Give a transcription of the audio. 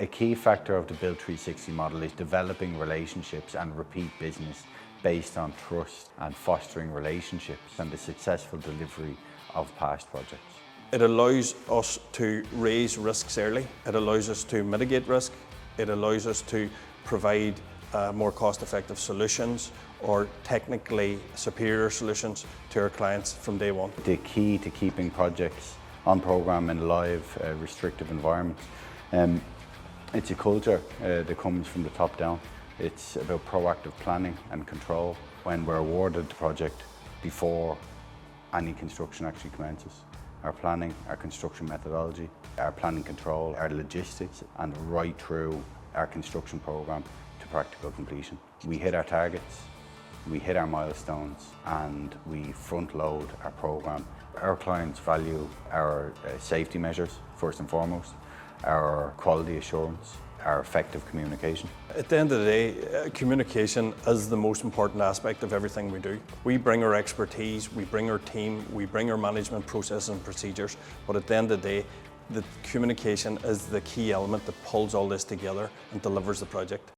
A key factor of the BUILT360 model is developing relationships and repeat business based on trust and fostering relationships and the successful delivery of past projects. It allows us to raise risks early. It allows us to mitigate risk. It allows us to provide more cost-effective solutions or technically superior solutions to our clients from day one. The key to keeping projects on programme in live, restrictive environments, it's a culture that comes from the top down. It's about proactive planning and control when we're awarded the project before any construction actually commences. Our planning, our construction methodology, our planning control, our logistics, and right through our construction programme to practical completion. We hit our targets, we hit our milestones, and we front load our programme. Our clients value our safety measures, first and foremost, our quality assurance, our effective communication. At the end of the day, communication is the most important aspect of everything we do. We bring our expertise, we bring our team, we bring our management processes and procedures, but at the end of the day, the communication is the key element that pulls all this together and delivers the project.